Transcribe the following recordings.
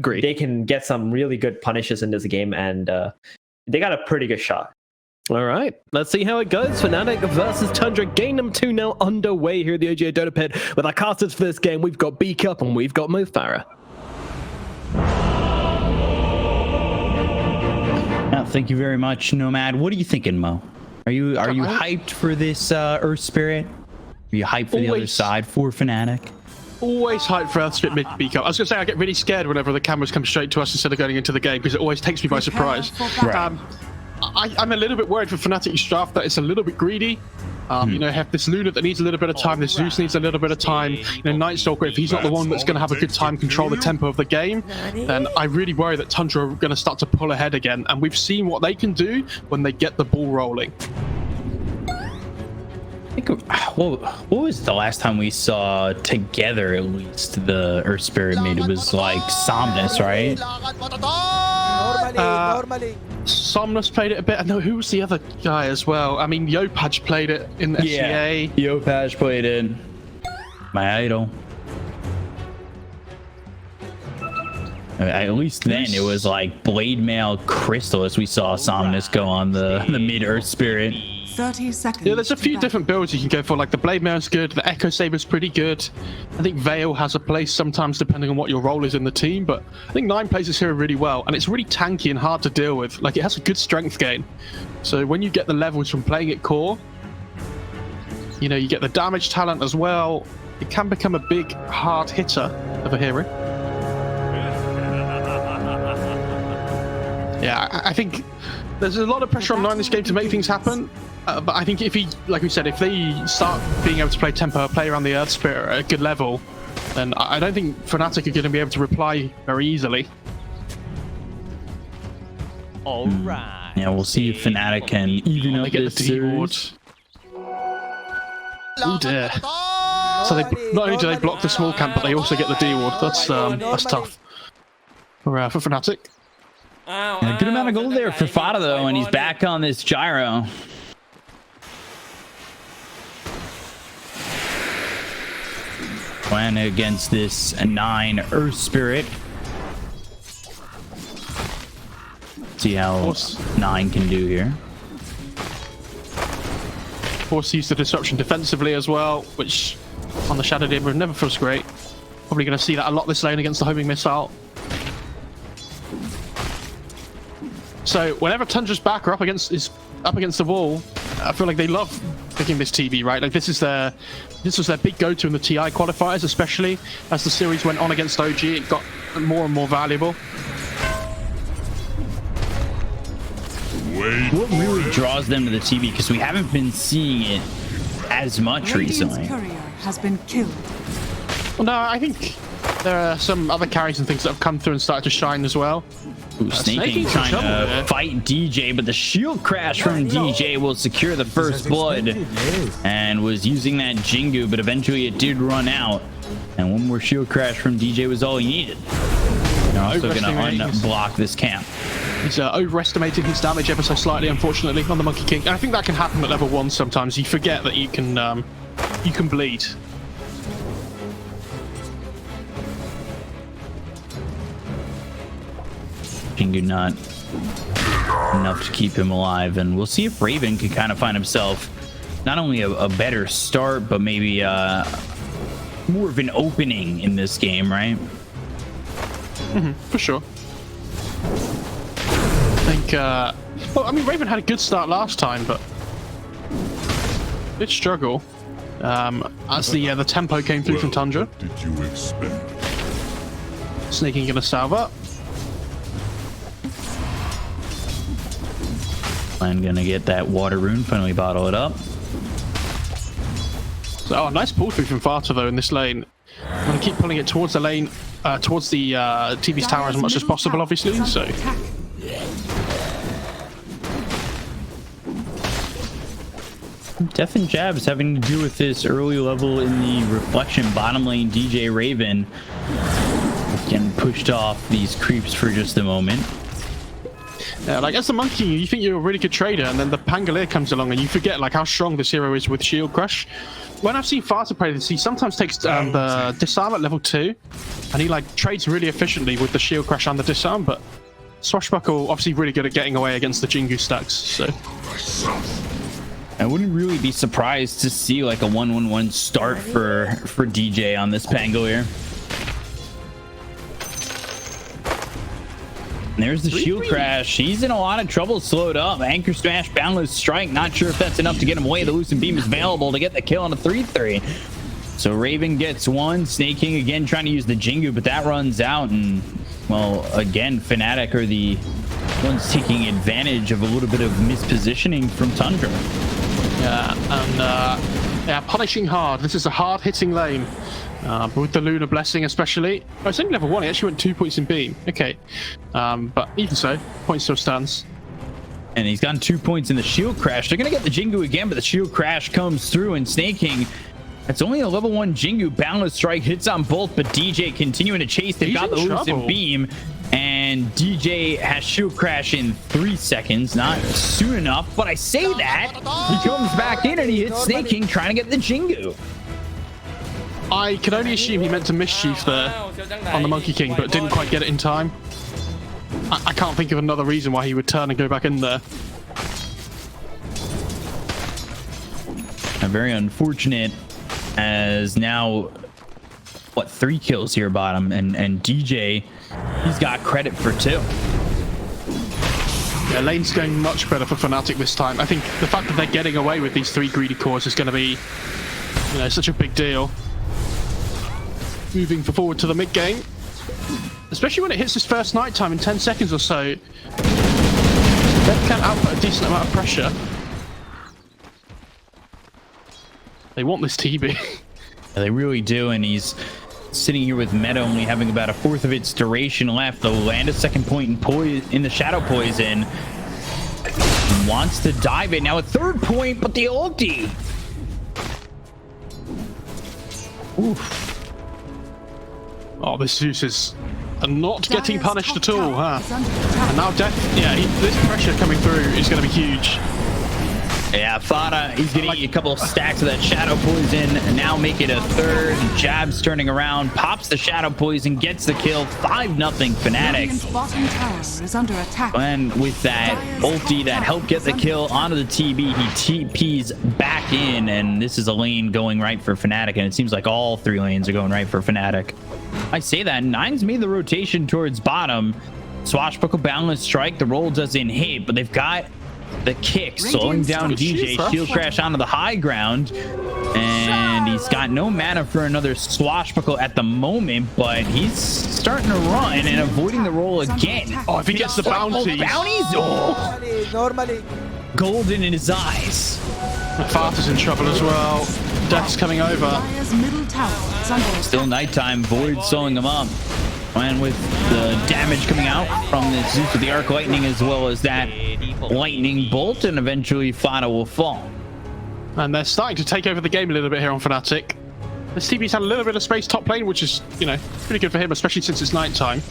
Agreed. they can get some really good punishes in this game, and they got a pretty good shot. All right, let's see how it goes. Fnatic versus Tundra. Game number 2 now underway here at the OGA Dota Pit. With our casters for this game, we've got B-Cup and we've got Mo Farah. Thank you very much, Nomad. What are you thinking, Mo? Are you hyped for this Earth Spirit? Are you hyped for the other side for Fnatic? Always hyped for Earth Spirit mid B-Cup. I was going to say I get really scared whenever the cameras come straight to us instead of going into the game because it always takes me by surprise. Right. I'm a little bit worried for Fnatic's draft that it's a little bit greedy. You know, have this Luna that needs a little bit of time, this Zeus needs a little bit of time. You know, Night Stalker, if he's not the one that's going to have a good time control the tempo of the game, then I really worry that Tundra are going to start to pull ahead again. And we've seen what they can do when they get the ball rolling. I think, well, what was the last time we saw together, at least, the Earth Spirit made? It was like Somnus, right? Normally. Somnus played it a bit. I know who was the other guy as well. I mean, Yopaj played it in the SCA. Yopaj played it. My idol. At least then it was like Blade Mail Crystal as we saw Somnus go on the mid Earth Spirit. 30 seconds. Yeah, there's a few different builds you can go for. Like the Blade Mail's good, the Echo Saber's pretty good. I think Veil has a place sometimes depending on what your role is in the team, but I think 9 plays this hero really well, and it's really tanky and hard to deal with. Like it has a good strength gain. So when you get the levels from playing it core, you know, you get the damage talent as well, it can become a big hard hitter of a hero. Yeah, I think there's a lot of pressure on 9 this game to make things happen. But I think if he, like we said, if they start being able to play tempo, play around the Earth Spirit at a good level, then I don't think Fnatic are going to be able to reply very easily. All right. Yeah, we'll see if Fnatic can even up They get this the D ward. series. Oh dear. So they not only do they block the small camp, but they also get the D ward. That's tough for Fnatic. A good amount of gold there for Fada though, and he's back on this gyro. Playing against this 9 Earth Spirit. See how 9 can do here. Force use the disruption defensively as well, which on the Shadow Demon never feels great. Probably going to see that a lot this lane against the homing missile. So whenever Tundra's back or up against the wall, I feel like they love picking this TB, right? Like this was their big go-to in the TI qualifiers, especially as the series went on against OG. It got more and more valuable. What really draws them to the TB? Because we haven't been seeing it as much recently. Courier has been killed. Well, no, I think there are some other carries and things that have come through and started to shine as well. Ooh, Snaking trying to fight DJ, but the shield crash from DJ will secure the first blood, and was using that Jingu, but eventually it did run out, and one more shield crash from DJ was all he needed. They're also going to unblock this camp. He's overestimating his damage ever so slightly, unfortunately, on the Monkey King. And I think that can happen at level 1 sometimes. You forget that you can bleed. Jingu not enough to keep him alive, and we'll see if Raven can kind of find himself not only a better start, but maybe more of an opening in this game, right? For sure. I think, well, I mean, Raven had a good start last time, but did struggle as the tempo came through from Tundra. Did you expect? Sneaking in a salva. I'm gonna get that water rune, finally bottle it up. So, oh, nice pull through from Fata though in this lane. I'm gonna keep pulling it towards the lane, towards the TV's tower as much as possible, obviously. So. Deth and Jabs having to do with this early level in the reflection bottom lane. DJ Raven getting pushed off these creeps for just a moment. Yeah, like as the Monkey King, you think you're a really good trader, and then the Pangolier comes along, and you forget like how strong this hero is with Shield Crush. When I've seen faster players, he sometimes takes the disarm at level 2, and he like trades really efficiently with the Shield Crush and the disarm. But Swashbuckle obviously really good at getting away against the Jingu stacks. So I wouldn't really be surprised to see like a 1-1-1 start for DJ on this Pangolier. And there's the shield crash. He's in a lot of trouble, slowed up. Anchor smash, boundless strike. Not sure if that's enough to get him away. The Lucent Beam is available to get the kill on a 3-3. So Raven gets one. Snake King again trying to use the Jingu, but that runs out. And well, again, Fnatic are the ones taking advantage of a little bit of mispositioning from Tundra. yeah, and yeah, punishing hard. This is a hard-hitting lane. With the Lunar Blessing especially. Oh, it's only level 1. He actually went 2 points in beam. Okay. But even so, point still stands. And he's gotten 2 points in the shield crash. They're going to get the Jingu again, but the shield crash comes through, and Snake King, it's only a level 1 Jingu. Boundless strike hits on both, but DJ continuing to chase. They've got the Lucent Beam, and DJ has shield crash in 3 seconds. Not soon enough, but I say that. He comes back in and he hits Snake King trying to get the Jingu. I can only assume he meant to mischief there on the Monkey King, but didn't quite get it in time. I can't think of another reason why he would turn and go back in there. Very unfortunate, as now, what, 3 kills here bottom, and DJ, he's got credit for 2. Yeah, lane's going much better for Fnatic this time. I think the fact that they're getting away with these 3 greedy cores is going to be, you know, such a big deal. Moving forward to the mid game, especially when it hits this first night time in 10 seconds or so, Deth can output a decent amount of pressure. They want this TB. Yeah, they really do, and he's sitting here with meta only having about 1/4 of its duration left. They'll land a second point in the Shadow Poison. Wants to dive it. Now a 3rd point, but the ulti. Oof. Oh, this Zeus is not getting punished at all, huh? And now Deth, yeah, this pressure coming through is going to be huge. Yeah, Fada, he's gonna eat a couple of stacks of that Shadow Poison, and now make it a 3rd. Jab's turning around, pops the Shadow Poison, gets the kill. 5-0 Fnatic. Bottom tower is under attack. And with that ulti that helped get the kill onto the TB, he TP's back in, and this is a lane going right for Fnatic, and it seems like all 3 lanes are going right for Fnatic. I say that, Nine's made the rotation towards bottom. Swashbuckle, boundless strike, the roll doesn't hit, but they've got the kick, slowing down DJ. Shield crash onto the high ground, and he's got no mana for another Swashbuckle at the moment, but he's starting to run and avoiding the roll again. Oh, if he gets the bounties. Normally. Golden in his eyes. Fart's in trouble as well. Deth's coming over. Dire's middle tower is under attack. Still nighttime, Void slowing him up. And with the damage coming out from the Zeus with the Arc Lightning, as well as that Lightning Bolt, and eventually Fada will fall. And they're starting to take over the game a little bit here on Fnatic. This TB's had a little bit of space top lane, which is, you know, pretty good for him, especially since it's night time.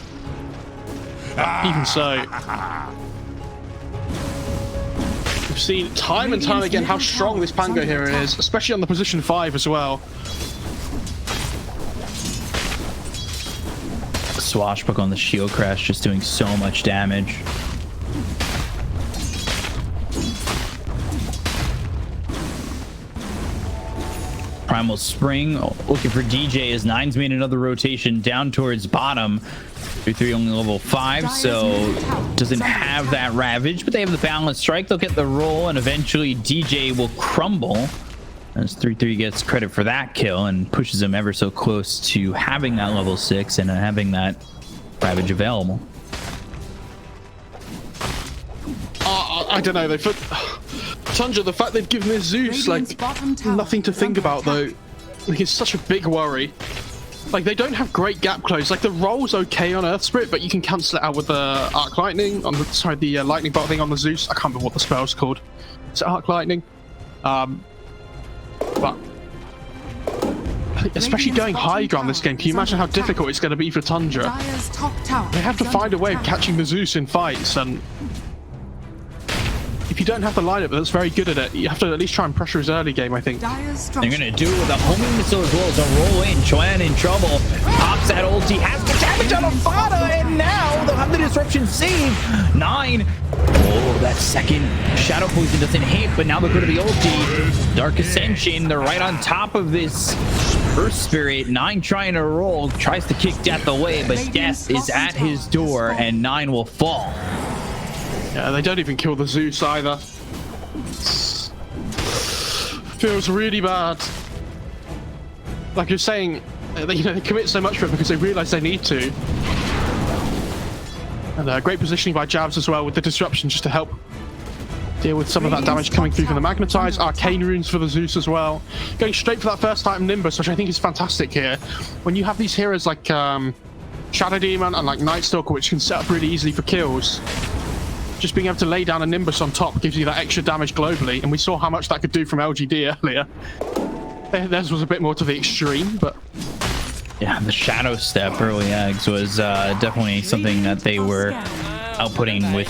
Even so, we've seen time and time again how strong this Pango hero is, especially on the position 5 as well. Swashbuckle on the shield crash, just doing so much damage. Primal Spring looking for DJ as Nine's made another rotation down towards bottom. 3-3 only level 5, so doesn't have that Ravage, but they have the Boundless Strike. They'll get the roll, and eventually DJ will crumble. As 3-3 gets credit for that kill and pushes him ever so close to having that level 6 and having that Ravage available. I don't know, Tundra, the fact they've given this Zeus like nothing to think about though, like it's such a big worry. Like they don't have great gap close. Like the roll's okay on Earth Spirit, but you can cancel it out with the Arc Lightning on the Lightning Bolt thing on the Zeus. I can't remember what the spell's called. It's Arc Lightning. But especially going high ground this game, can you imagine how difficult it's going to be for Tundra? They have to find a way of catching the Zeus in fights, and if you don't have the lineup that's very good at it, you have to at least try and pressure his early game, I think. Dire's They're structure. gonna do it with a homing missile as well as a roll in. Chuan in trouble. Pops that ulti, has the damage on Avada, and now they'll have the disruption save. 9. Oh, that second shadow poison doesn't hit, but now they're going to be ulti. Dark Ascension, they're right on top of this Earth Spirit. 9 trying to roll, tries to kick Deth away, but Deth is at his door, and 9 will fall. Yeah, they don't even kill the Zeus either. Feels really bad. Like you're saying, they commit so much for it because they realize they need to. And great positioning by Jabs as well with the disruption just to help deal with some of that damage coming through from the Magnetize. Arcane runes for the Zeus as well. Going straight for that first item Nimbus, which I think is fantastic here. When you have these heroes like Shadow Demon and like Night Stalker, which can set up really easily for kills, just being able to lay down a Nimbus on top gives you that extra damage globally, and we saw how much that could do from LGD earlier. Theirs was a bit more to the extreme, but Yeah, the Shadow Step early eggs was definitely something that they were outputting with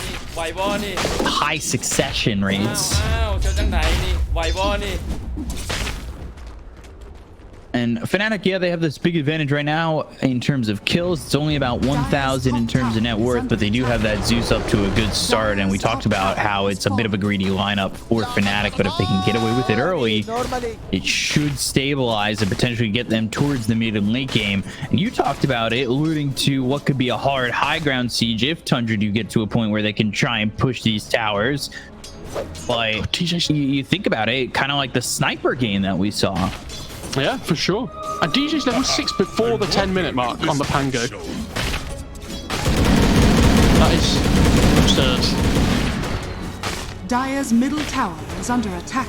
high succession rates. And Fnatic, yeah, they have this big advantage right now in terms of kills. It's only about 1,000 in terms of net worth, but they do have that Zeus up to a good start. And we talked about how it's a bit of a greedy lineup for Fnatic, but if they can get away with it early, it should stabilize and potentially get them towards the mid and late game. And you talked about it, alluding to what could be a hard high ground siege if Tundra do get to a point where they can try and push these towers. But you think about it, kind of like the sniper game that we saw. yeah, for sure. And DJ's level 6 before the 10-minute mark on the Pango. That is absurd. Dire's middle tower is under attack.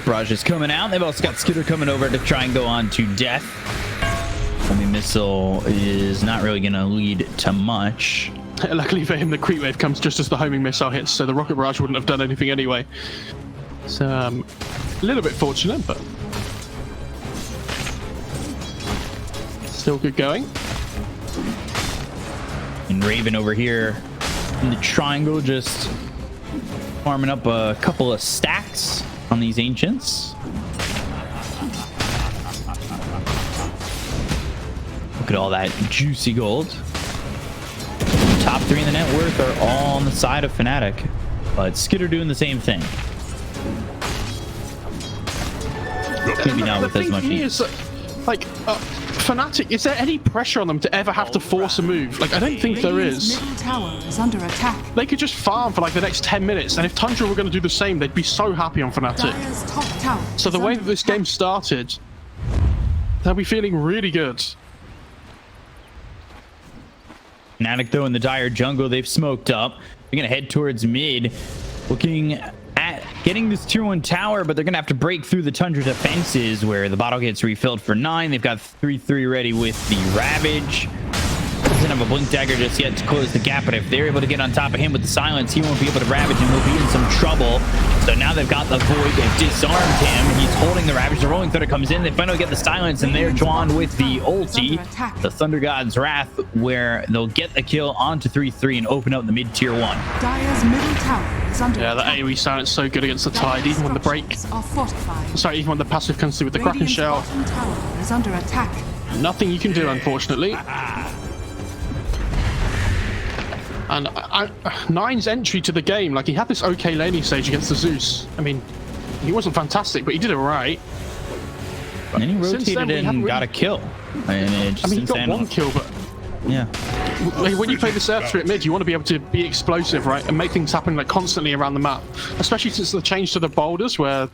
Barrage is coming out. They've also got Skitter coming over to try and go on to Deth. Homing missile is not really going to lead to much. Luckily for him, the creep wave comes just as the homing missile hits, so the rocket barrage wouldn't have done anything anyway. So, a little bit fortunate, but still good going. And Raven over here in the triangle, just farming up a couple of stacks on these ancients. Look at all that juicy gold. Top 3 in the net worth are all on the side of Fnatic, but Skitter doing the same thing. Maybe not with as much. Like, Fnatic, is there any pressure on them to ever have to force a move? Like, I don't think there is. Middle tower is under attack. They could just farm for like the next 10 minutes, and if Tundra were going to do the same, they'd be so happy on Fnatic. Dire's top tower. So the way that this game started, they'll be feeling really good. Fnatic though in the dire jungle, they've smoked up. They're gonna head towards mid, looking at getting this tier 1 tower, but they're gonna have to break through the Tundra defenses where the bottle gets refilled for 9. They've got 3-3 ready with the Ravage. Doesn't have a blink dagger just yet to close the gap, but if they're able to get on top of him with the silence, he won't be able to Ravage and will be in some trouble. So now they've got the Void, they've disarmed him. He's holding the Ravage. The Rolling Thunder comes in. They finally get the silence, and they're drawn with the ulti, the Thunder God's Wrath, where they'll get the kill onto 3-3 and open up the mid tier 1. Dire's middle tower is under Yeah, the attack. AoE silence is so good against the Tide, even when the break. Are fortified. Sorry, even when the passive comes through with the Kraken Radiant's Shell. bottom tower is under attack. Nothing you can do, unfortunately. And Nine's entry to the game, like, he had this okay laning stage against the Zeus. I mean, he wasn't fantastic, but he did it right. And then he Since rotated then, we in haven't and got a really- kill. And it just I mean, he got insanely- one kill, but Yeah. like, when you play the Surf Spirit mid, you want to be able to be explosive, right? And make things happen like constantly around the map. Especially since the change to the boulders, where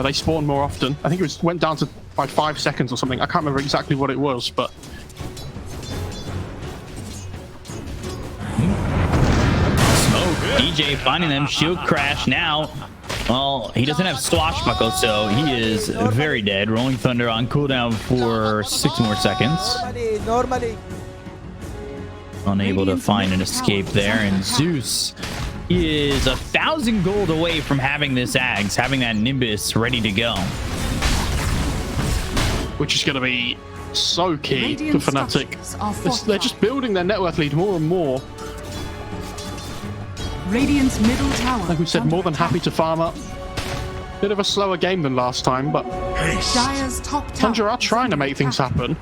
they spawn more often. I think it went down to by 5 seconds or something. I can't remember exactly what it was, but DJ finding them. Shield crash now. Well, he doesn't have Swashbuckle, so he is very dead. Rolling Thunder on cooldown for 6 more seconds. Normally. Unable to find an escape there. And Zeus is 1,000 gold away from having this Ags, having that Nimbus ready to go. which is going to be so key Radiant for Fnatic. structures are They're just fortified. building their network lead more and more. Radiant's middle tower. Like we said, under more than attack. happy to farm up. Bit of a slower game than last time, but Dire's top tower. Tundra are is trying to under make things attack. happen.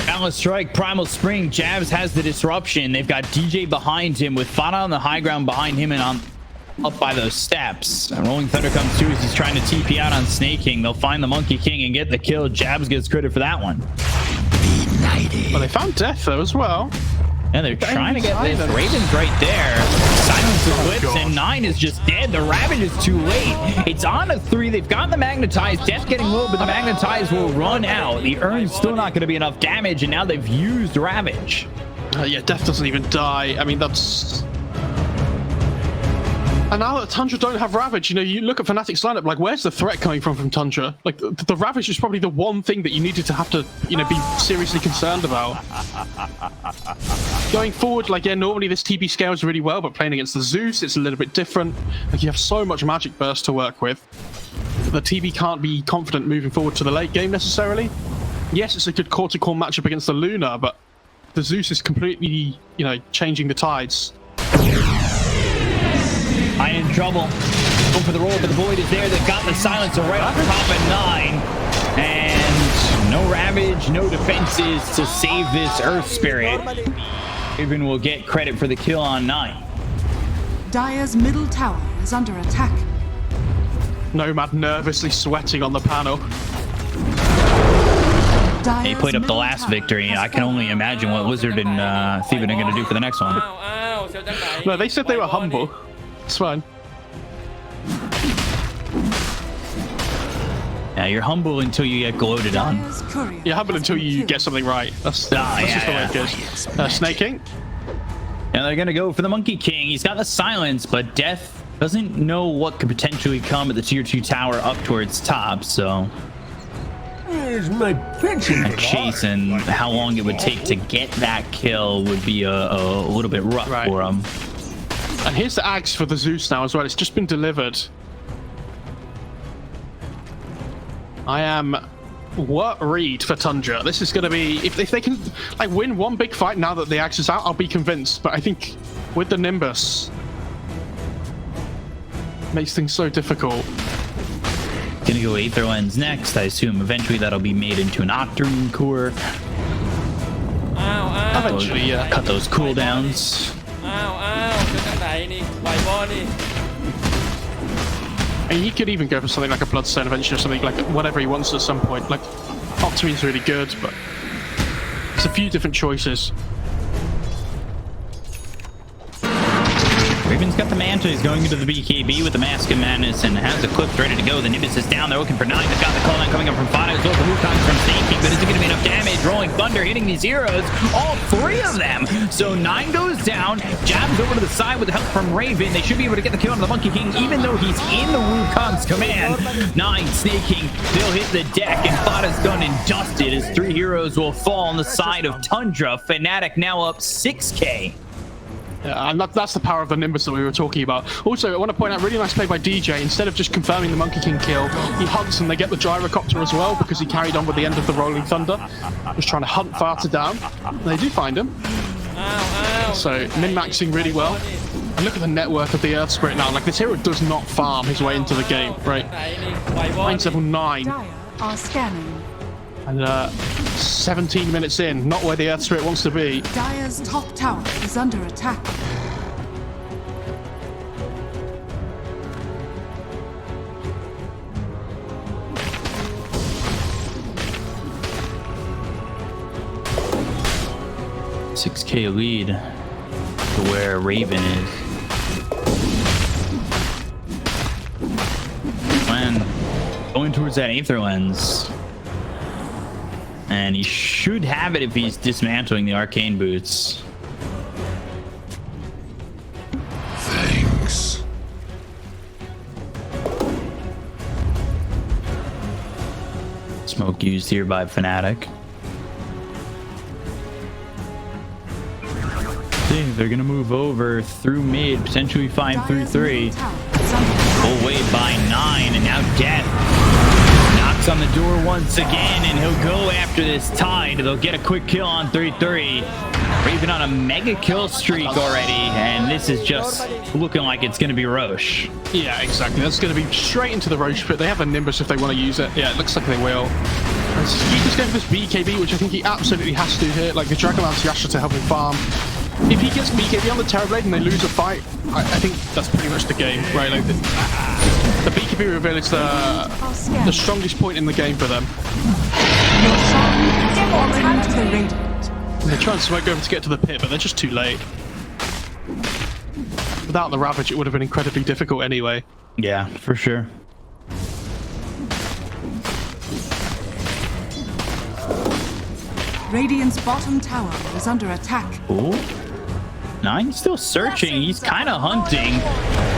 Balance Strike, Primal Spring. Jabs has the disruption. They've got DJ behind him with Fana on the high ground behind him and on up by those steps. And Rolling Thunder comes through as he's trying to TP out on Snake King. They'll find the Monkey King and get the kill. Jabs gets credit for that one. Well, they found Deth though as well. And they're trying to get this. Raven's right there. Silence eclipse, and 9 is just dead. The Ravage is too late. It's on a 3. They've got the Magnetize. Deth getting low, but the Magnetize will run out. The Urn's still not going to be enough damage, and now they've used Ravage. Yeah, Deth doesn't even die. I mean, that's... And now that Tundra don't have Ravage, you know, you look at Fnatic's lineup, like, where's the threat coming from Tundra? Like, the Ravage is probably the one thing that you needed to have to, you know, be seriously concerned about. Going forward, like, yeah, normally this TP scales really well, but playing against the Zeus, it's a little bit different. Like, you have so much magic burst to work with. The TP can't be confident moving forward to the late game necessarily. Yes, it's a good core-to-core matchup against the Luna, but the Zeus is completely, you know, changing the tides. I in trouble. Go for the roll, but the Void is there. They've got the Silencer right on top at 9. And no Ravage, no defenses to save this Earth Spirit. Raven will get credit for the kill on 9. Dire's middle tower is under attack. Nomad nervously sweating on the panel. They played up the last victory. I can only imagine what Wizard and Thievin are going to do for the next one. No, they said they were humble. It's fine. Yeah, you're humble until you get gloated on. Dire's courier You're humble has until been you killed. get something right. That's yeah, just the way it goes. Snake King. And they're going to go for the Monkey King. He's got the silence, but Deth doesn't know what could potentially come at the tier 2 tower up towards top, so... A chase and how long it would take to get that kill would be a little bit rough for him. And here's the axe for the Zeus now as well. It's just been delivered. I am worried for Tundra. This is going to be... If they can like win one big fight now that the axe is out, I'll be convinced. But I think with the Nimbus... makes things so difficult. Gonna go Aether Lens next. I assume eventually that'll be made into an Octarine core. Eventually, yeah. Cut those cooldowns. And he could even go for something like a Bloodstone eventually, or something like whatever he wants at some point. Like, Octarine's really good, but it's a few different choices. Raven's got the Manta. He's going into the BKB with the Mask of Madness and has the clips ready to go. The Nimbus is down. They're looking for 9. They've got the cooldown coming up from Fana as well. The Wukong's from Snake King, but is it going to be enough damage? Rolling Thunder hitting these heroes. All 3 of them. So 9 goes down. Jabs over to the side with the help from Raven. They should be able to get the kill on the Monkey King, even though he's in the Wukong's command. 9, Snake King. They'll hit the deck, and Fana's done and dusted as 3 heroes will fall on the side of Tundra. Fnatic now up 6K. Yeah, and that's the power of the Nimbus that we were talking about. Also, I want to point out, really nice play by DJ. Instead of just confirming the Monkey King kill, he hunts and they get the Gyrocopter as well because he carried on with the end of the Rolling Thunder. Just trying to hunt Farta down. And they do find him. So, min-maxing really well. And look at the net worth of the Earth Spirit now. Like, this hero does not farm his way into the game, right? 979. Dire are scanning. And 17 minutes in, not where the Earth Spirit wants to be. Dire's top tower is under attack. $6K lead to where Raven is. When going towards that Aether Lens. And he should have it if he's dismantling the Arcane Boots. Thanks. Smoke used here by Fnatic. See, they're gonna move over through mid, potentially find through 3. Full way by 9, and now Deth knocks on the door once again, and he'll go after this Tide. They'll get a quick kill on 3-3. Raven on a mega kill streak already, and this is just looking like it's going to be Roche. Yeah, exactly. That's going to be straight into the Roche pit. They have a Nimbus if they want to use it. Yeah, it looks like they will. He's just going for this BKB, which I think he absolutely has to here. Like the Dragonlance Yasha to help him farm. If he gets BKB on the Terrorblade and they lose a fight, I think that's pretty much the game, right? Like the BKB reveal is the strongest point in the game for them. Your shrine has fallen to the Radiant. And they try and smoke over to get to the pit, but they're just too late. Without the Ravage, it would have been incredibly difficult anyway. Yeah, for sure. Radiant's bottom tower is under attack. Ooh. Nine still searching. He's kind of hunting.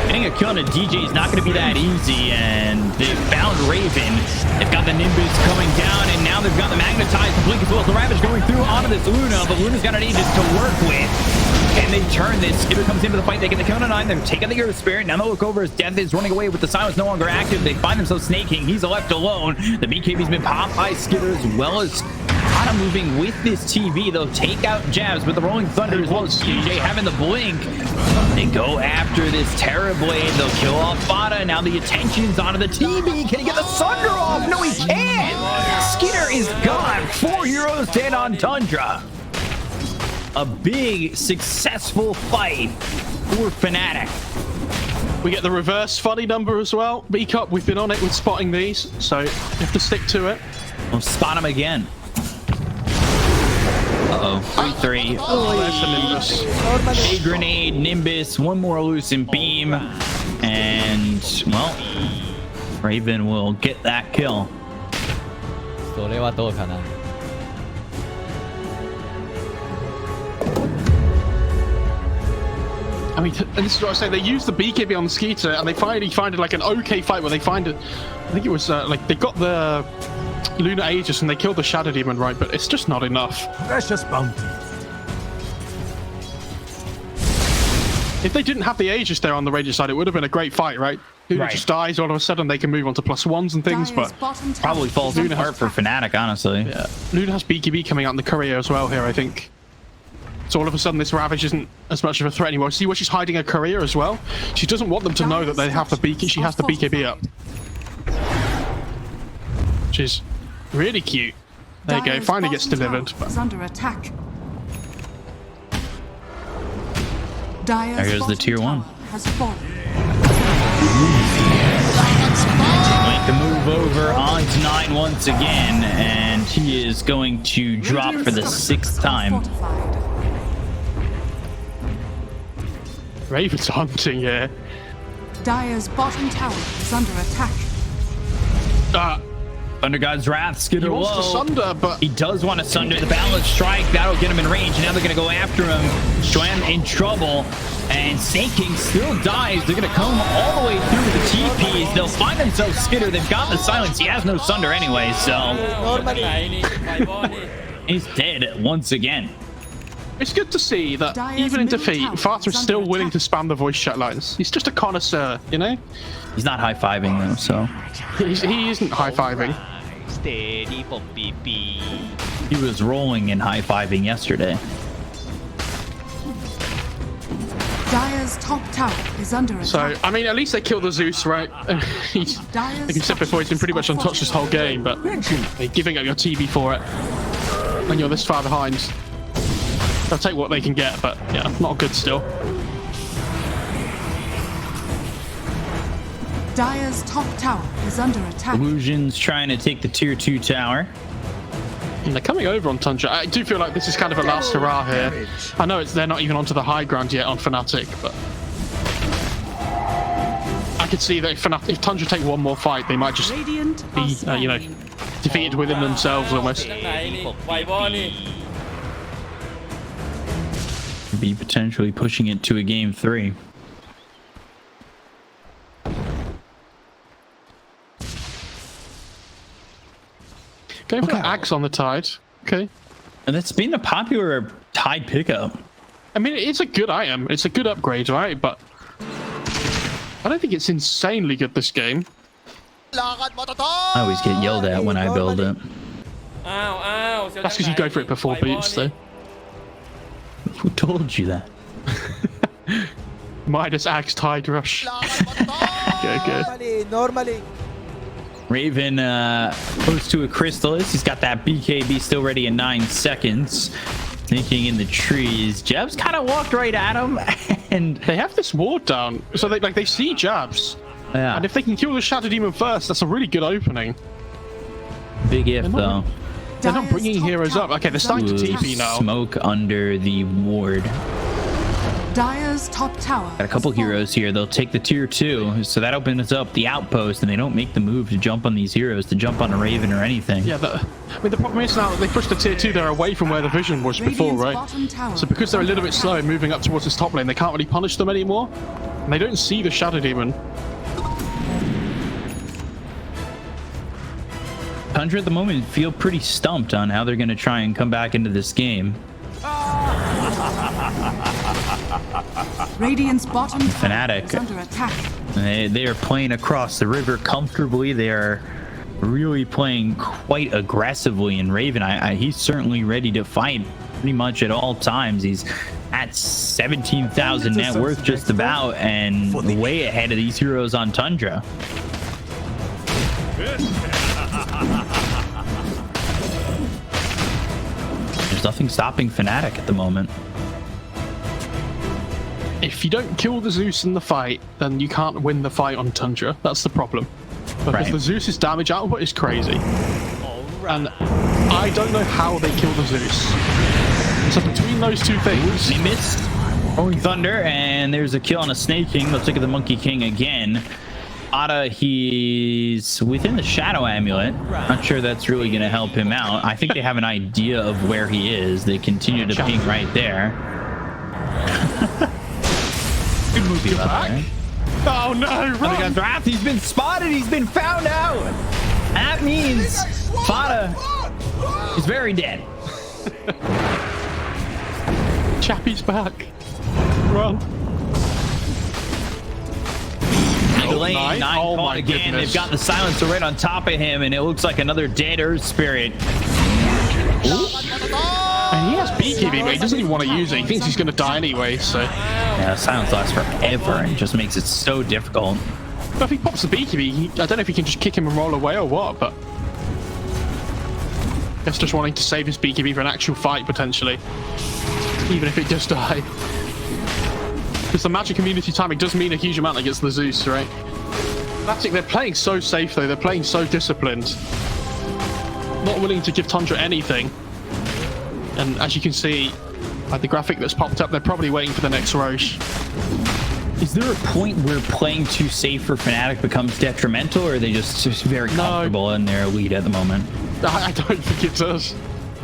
Getting a kill on a DJ is not going to be that easy, and they found Raven. They've got the Nimbus coming down, and now they've got the Magnetize to blink as well as the Ravage going through onto this Luna, but Luna's got an Aegis to work with. And they turn this. Skitter comes into the fight. They get the kill on 9. They're taking the Earth Spirit. Now they look over as Deth is running away with the silence no longer active. They find themselves snaking. He's left alone. The BKB's been popped by Skitter as well as kind of moving with this TV. They'll take out jabs, but the Rolling Thunder as well as DJ having the blink. They go after this Terrorblade. They'll kill off Fada. Now the attention's onto the TV. Can he get the Sunder off? No, he can't. Skitter is gone. 4 heroes dead on Tundra. A big, successful fight for Fnatic. We get the reverse funny number as well. B-Cup, we've been on it with spotting these, so you have to stick to it. We'll spot him again. Uh-oh. 3-3. Oh, there's the Nimbus. A grenade, Nimbus, one more Lucent Beam, and, well, Raven will get that kill. それはどうかな I mean, and this is what I say. They use the BKB on the Skeeter, and they finally find it like an okay fight where they find it. I think it was like they got the Lunar Aegis and they killed the Shadow Demon, right? But it's just not enough. Precious bounty. If they didn't have the Aegis there on the Radiant side, it would have been a great fight, right? Luna Right. just dies, all of a sudden they can move on to +1s and things, Dire's but bottom tower Probably falls is under apart for attack. Fnatic, honestly. yeah. Luna has BKB coming out in the courier as well here, I think. So all of a sudden this Ravage isn't as much of a threat anymore. See where she's hiding her courier as well? She doesn't want them to know that they have the BKB. She has the BKB up. Which is really cute. There you go, Dire's finally gets bottom delivered. tower is under attack. Dire's There goes the bottom tier 1. tower has fallen. Make the move over onto 9 once again, and he is going to drop for the 6th time. Fortified. Raven's hunting here. Dire's bottom tower is under attack. Thunder God's Wrath, Skitter He wants to low. sunder, but He does want to sunder the Balance Strike. That'll get him in range. Now they're going to go after him. Joanne in trouble. And Snake King still dies. They're going to come all the way through the TPs. They'll find themselves Skitter. They've got the silence. He has no sunder anyway, so Normally. he's dead once again. it's good to see that Dire's even in middle defeat, tower Fata is is still under willing to attack. spam the voice chat lines. He's just a connoisseur, you know? He's not high-fiving though, so He isn't high-fiving. Steady Poppy P. he was rolling and high-fiving yesterday. Dire's top tower is under attack. So, I mean, at least they killed the Zeus, right? He's, Dire's like you said before, he's been pretty much untouched this whole game, but they're giving up your TV for it. And you're this far behind. They'll take what they can get, but yeah, not good still. Dire's top tower is under attack. Illusion's trying to take the tier 2 tower. And they're coming over on Tundra. I do feel like this is kind of a last hurrah here. I know they're not even onto the high ground yet on Fnatic, but I could see that if Tundra take one more fight, they might just Radiant are be, you know, scanning. defeated within themselves almost. Be potentially pushing it to a game 3. Going for Axe on the Tide. Okay. And it's been a popular Tide pickup. I mean, it's a good item. It's a good upgrade, right? But I don't think it's insanely good this game. I always get yelled at when I build it. That's because you go for it before boots, though. Who told you that? Midas Axe Tide Rush. Okay. Normally. Raven close to a Crystallis. He's got that BKB still ready in 9 seconds. Thinking in the trees. Jeb's kind of walked right at him, and They have this ward down, so they see Jabs. yeah, And if they can kill the Shadow Demon first, that's a really good opening. big if They're not- though. They're not Dire's bringing top heroes up. tower Okay, they're is starting to under TP attack. now. Smoke under the ward. Dire's top tower. Got a couple has fallen. heroes here. They'll take the tier 2, so that opens up the outpost, and they don't make the move to jump on these heroes, to jump on a Raven or anything. Yeah, I mean, the problem is now that they pushed the tier 2, they're away from where the vision was before, Radiant's right? bottom tower So because they're a little bit slow in moving up towards this top lane, they can't really punish them anymore. And they don't see the Shadow Demon. Tundra at the moment feel pretty stumped on how they're going to try and come back into this game. Radiant's bottom tower Fnatic. is under attack. They are playing across the river comfortably. They are really playing quite aggressively, and Raven, he's certainly ready to fight pretty much at all times. He's at 17,000 net worth just about, and way ahead of these heroes on Tundra. There's nothing stopping Fnatic at the moment. If you don't kill the Zeus in the fight, then you can't win the fight on Tundra. That's the problem. Because Right. the Zeus's damage output is crazy. And I don't know how they kill the Zeus. So between those two things, They missed Rolling Thunder, and there's a kill on a Snake King. Let's look at the Monkey King again. Ada, he's within the Shadow Amulet. Not sure that's really going to help him out. I think they have an idea of where he is. They continue to ping right there. good move to back. there. Oh no, Look run! at Deth. He's been spotted. He's been found out. That means Fada is very dead. Chappie's back. Run. Lane, nine. 9 Oh caught my again. goodness. They've got the silencer right on top of him, and it looks like another dead Earth Spirit. And he has BKB, but he doesn't even want to use it. He thinks he's going to die anyway, so... Yeah, silence lasts forever and just makes it so difficult. But if he pops the BKB, I don't know if he can just kick him and roll away or what, but... I guess just wanting to save his BKB for an actual fight, potentially. Even if it does die. Because the magic immunity timing does mean a huge amount against the Zeus, right? Fnatic, they're playing so safe, though. They're playing so disciplined. Not willing to give Tundra anything. And as you can see, like the graphic that's popped up, they're probably waiting for the next Roche. Is there a point where playing too safe for Fnatic becomes detrimental, or are they just very comfortable in their lead at the moment? I don't think it does.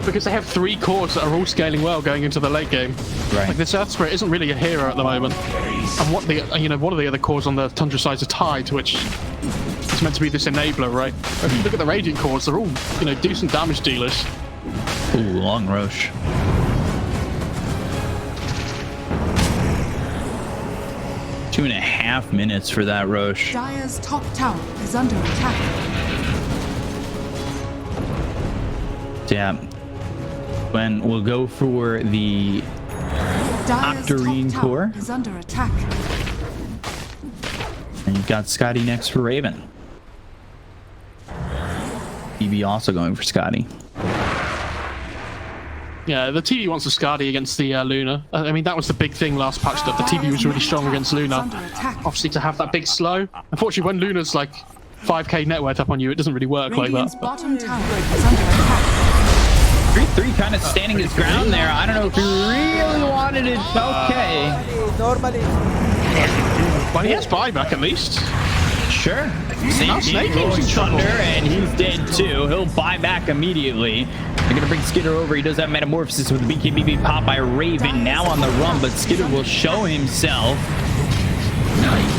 Because they have 3 cores that are all scaling well going into the late game. Right. Like this Earth Spirit isn't really a hero at the moment. And one of the other cores on the Tundra side is Tide, which is meant to be this enabler, right? But if you look at the Radiant cores, they're all, decent damage dealers. Ooh, long Roche. Two and a half minutes for that Roche. Dire's top tower is under attack. Yeah. When we'll go for the Dire's Octarine top core. tower is under attack. And you've got Scotty next for Raven. EV also going for Scotty. Yeah, the TV wants a Skadi against the Luna. I mean, that was the big thing last patch, that the TV was really strong against Luna. Under attack. Obviously, to have that big slow. Unfortunately, when Luna's like 5k net worth up on you, it doesn't really work like Radiant's that. bottom tower is under attack. 3-3 kind of standing his ground there. I don't know if he really wanted it. Okay. Normally. Well, he has buyback at least. Sure. Same Now Snake King's rolling in trouble. Thunder, and he's dead too. He'll buy back immediately. They're gonna bring Skitter over. He does have Metamorphosis with the BKB pop by Raven. Now on the run, but Skitter will show himself.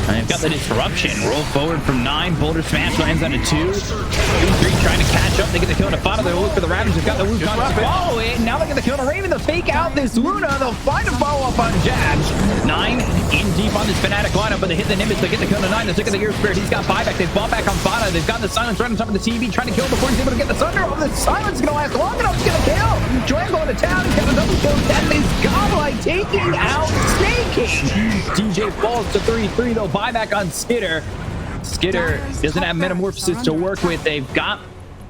And they've got the disruption. Roll forward from 9. Boulder Smash lands on a 2. 2-3 trying to catch up. They get the kill on a Fada. They'll look for the Ravage. They've got the Wukong to follow it. Now they get the kill on a Raven. They'll fake out this Luna. They'll find a follow-up on Jabs. 9 in in deep on this Fnatic lineup, but they hit the Nimbus, they get the kill to 9, they took the Gear Spirit, he's got buyback, they've bought back on Fada, they've got the Silence right on top of the TV, trying to kill before he's able to get the Thunder. Oh, the Silence is going to last long enough to get a kill. Joanne going to town, he's got a double kill, that is Godlike taking out Snaking. DJ falls to 3-3, though, buyback on Skitter. Skitter doesn't have Metamorphosis to work with, they've got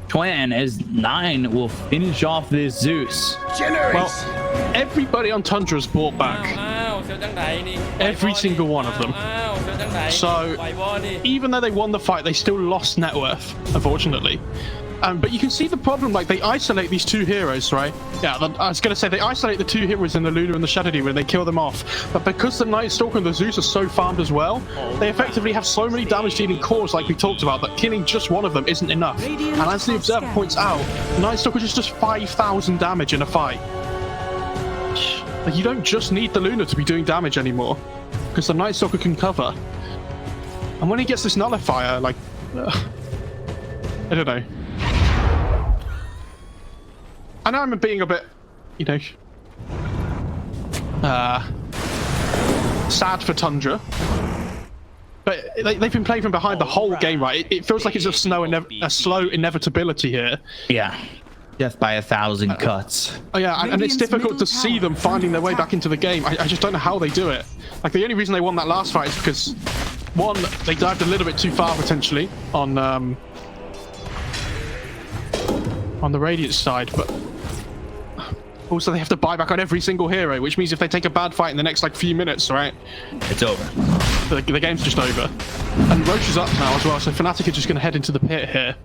Twan as 9 will finish off this Zeus. Well, everybody on Tundra's bought back. Every single one of them. So, even though they won the fight, they still lost net worth, unfortunately. But you can see the problem, like, they isolate these two heroes, right? Yeah, I was going to say, they isolate the two heroes in the Luna and the Shadow Demon, and they kill them off. But because the Night Stalker and the Zeus are so farmed as well, they effectively have so many damage-dealing cores, like we talked about, that killing just one of them isn't enough. And as the Observer points out, Night Stalker just does 5,000 damage in a fight. Like, you don't just need the Luna to be doing damage anymore, because the Night Stalker can cover. And when he gets this Nullifier, like... I don't know. I know I'm being a bit, you know, sad for Tundra, but they've been playing from behind the whole game, right? It feels like it's a slow inevitability here. Yeah. Death by 1,000 cuts. Oh yeah, and it's difficult to see them finding their way back into the game. I just don't know how they do it. Like, the only reason they won that last fight is because, one, they dived a little bit too far potentially on the Radiant side, but also they have to buy back on every single hero, which means if they take a bad fight in the next like few minutes, right, it's over. The game's just over. And Roche is up now as well, so Fnatic are just going to head into the pit here.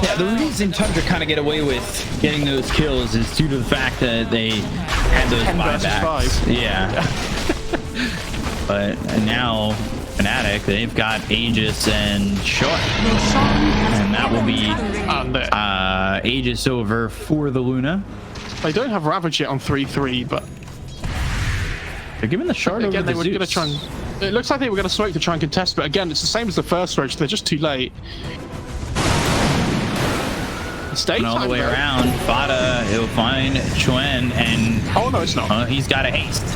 Yeah, the reason Tundra kind of get away with getting those kills is due to the fact that they had those 10 versus buybacks. 5. Yeah. But now Fnatic, they've got Aegis and Shark. And that will be Aegis over for the Luna. They don't have Ravage yet on 3-3, but they're giving the Shard again, over they were going to try and... It looks like they were going to smoke to try and contest, but again, it's the same as the first Roach. They're just too late. And all the way around, Fada, he'll find Chuen, and oh no, it's not. He's got a haste.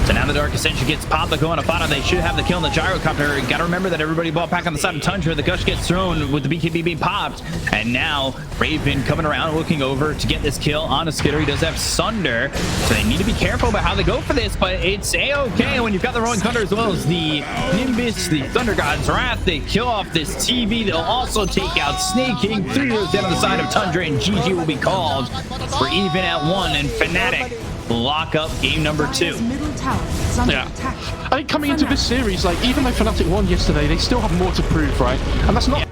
So now the Dark Ascension gets popped. They're going to Fada. They should have the kill in the Gyrocopter. Got to remember that everybody bought back on the side of Tundra. The Gush gets thrown with the BKB being popped, and now Raven coming around, looking over to get this kill on a Skitter. He does have Sunder, so they need to be careful about how they go for this. But it's a-okay when you've got the Rolling Thunder as well as the Nimbus, the Thunder God's Wrath. They kill off this TV. They'll also take out Snake King. 3 rows down on the side of Tundra, and GG will be called. We're even at 1, and Fnatic lock up game number 2. Yeah, I think coming into this series, like, even though Fnatic won yesterday, they still have more to prove, right? And that's not